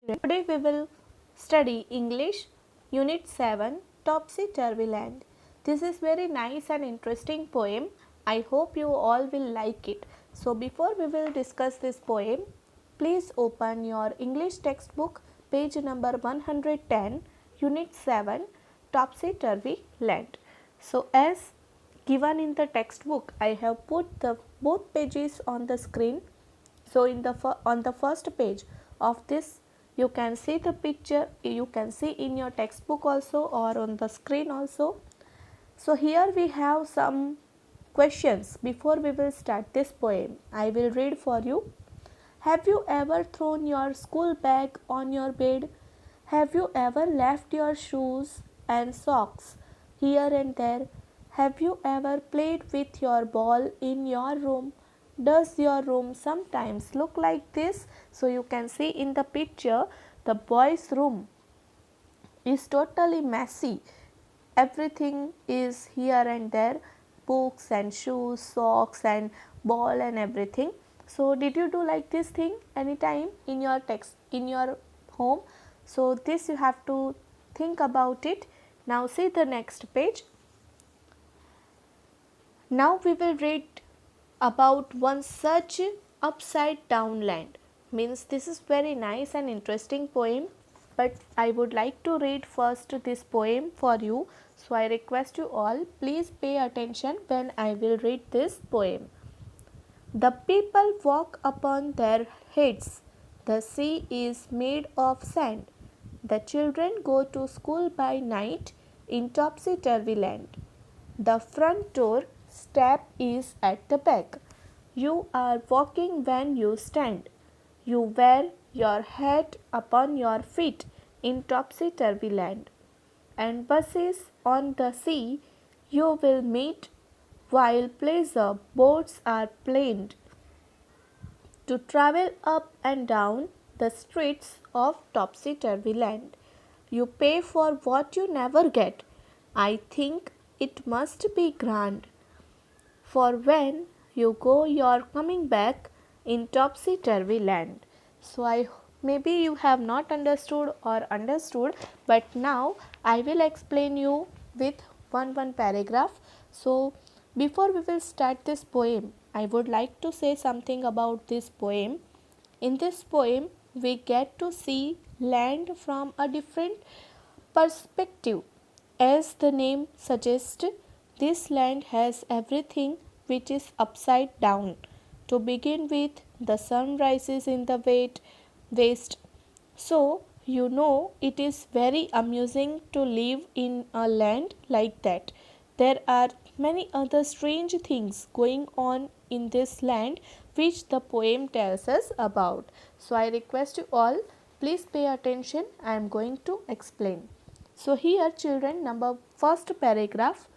Today we will study English Unit 7 Topsy Turvy Land. This is very nice and interesting poem. I hope you all will like it. So before we will discuss this poem, please open your English textbook page number 110 Unit 7 Topsy Turvy Land. So as given in the textbook, I have put the both pages on the screen. So on the first page of this you can see the picture, you can see in your textbook also or on the screen also. So here we have some questions before we will start this poem. I will read for you. Have you ever thrown your school bag on your bed? Have you ever left your shoes and socks here and there? Have you ever played with your ball in your room? Does your room sometimes look like this? So you can see in the picture the boy's room is totally messy. Everything is here and there, books and shoes, socks and ball and everything. So did you do like this thing anytime in your text in your home? So this you have to think about it. Now see the next page. Now we will read about one such upside down land. Means this is very nice and interesting poem, but I would like to read first this poem for you. So I request you all, please pay attention when I will read this poem. The people walk upon their heads. The sea is made of sand. The children go to school by night in topsy-turvy land. The front door step is at the back. You are walking when you stand. You wear your hat upon your feet in topsy-turvy land. And buses on the sea you will meet while pleasure boats are planed to travel up and down the streets of topsy-turvy land. You pay for what you never get. I think it must be grand. For when you go, you're coming back in topsy-turvy land. So maybe you have not understood or understood, but now I will explain you with one paragraph. So before we will start this poem, I would like to say something about this poem. In this poem, we get to see land from a different perspective. As the name suggests, this land has everything which is upside down. To begin with, the sun rises in the west. So, you know it is very amusing to live in a land like that. There are many other strange things going on in this land which the poem tells us about. So, I request you all, please pay attention. I am going to explain. So here children, number first paragraph,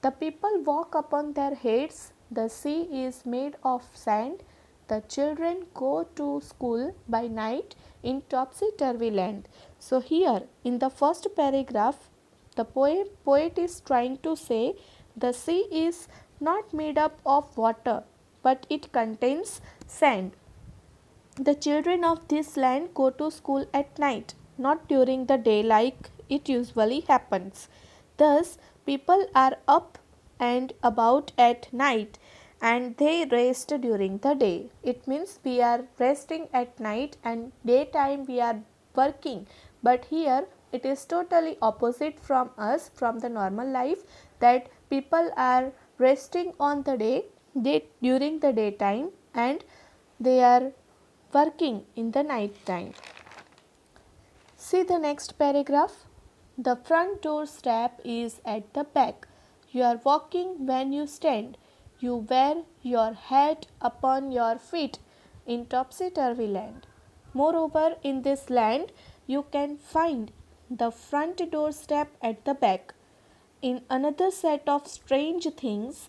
the people walk upon their heads, the sea is made of sand, the children go to school by night in topsy-turvy land. So here in the first paragraph, the poet is trying to say the sea is not made up of water, but it contains sand. The children of this land go to school at night, not during the day like it usually happens. Thus, people are up and about at night and they rest during the day. It means we are resting at night and daytime we are working. But here it is totally opposite from us, from the normal life, that people are resting on the day during the daytime and they are working in the night time. See the next paragraph. The front door step is at the back. You are walking when you stand. You wear your hat upon your feet in topsy-turvy land. Moreover, in this land, you can find the front door step at the back. In another set of strange things,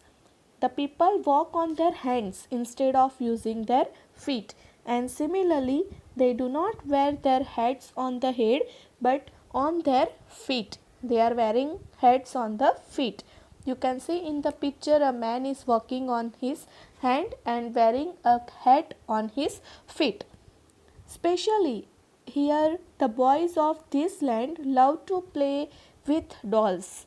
the people walk on their hands instead of using their feet, and similarly, they do not wear their hats on the head but on their feet. They are wearing hats on the feet. You can see in the picture a man is walking on his hand and wearing a hat on his feet. Especially here the boys of this land love to play with dolls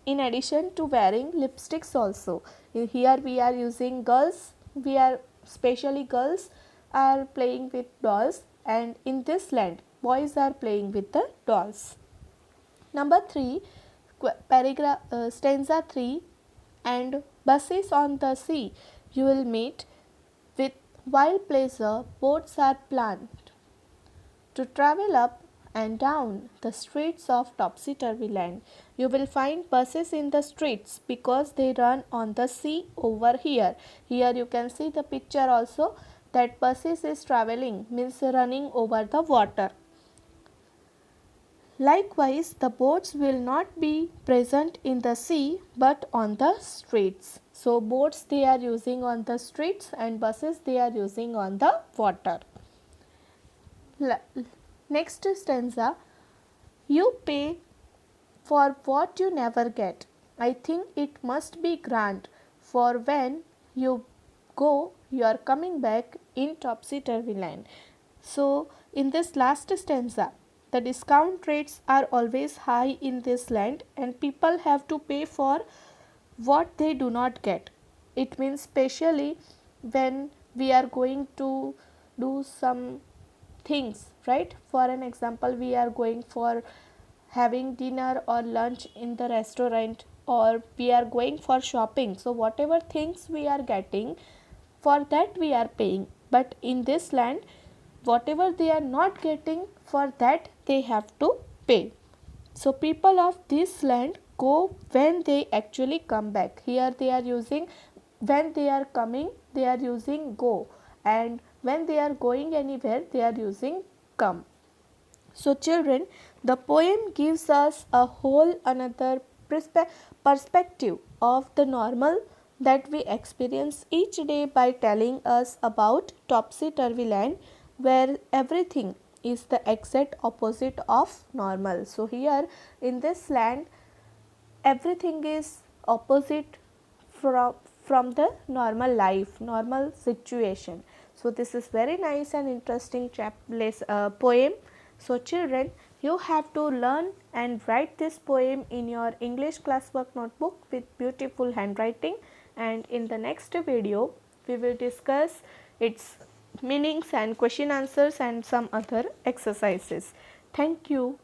in addition to wearing lipsticks also. Here we are using girls, we are specially girls are playing with dolls, and in this land boys are playing with the dolls. Number 3, stanza 3, and buses on the sea you will meet with wild pleasure boats are planned to travel up and down the streets of topsy-turvy land. You will find buses in the streets because they run on the sea over here. Here you can see the picture also that buses is traveling means running over the water. Likewise, the boats will not be present in the sea but on the streets. So, boats they are using on the streets and buses they are using on the water. Next stanza, you pay for what you never get. I think it must be grand, for when you go, you are coming back in topsy-turvy land. So, in this last stanza, the discount rates are always high in this land and people have to pay for what they do not get. It means specially when we are going to do some things, right? For an example, we are going for having dinner or lunch in the restaurant, or we are going for shopping. So whatever things we are getting, for that we are paying. But in this land, whatever they are not getting, for that they have to pay. So people of this land go when they actually come back. Here they are using when they are coming, they are using go, and when they are going anywhere, they are using come. So children, the poem gives us a whole another perspective of the normal that we experience each day by telling us about topsy-turvy land where everything is the exact opposite of normal. So here in this land everything is opposite from the normal life, normal situation. So this is very nice and interesting poem. So children, you have to learn and write this poem in your English classwork notebook with beautiful handwriting, and in the next video we will discuss its meanings and question answers and some other exercises. Thank you.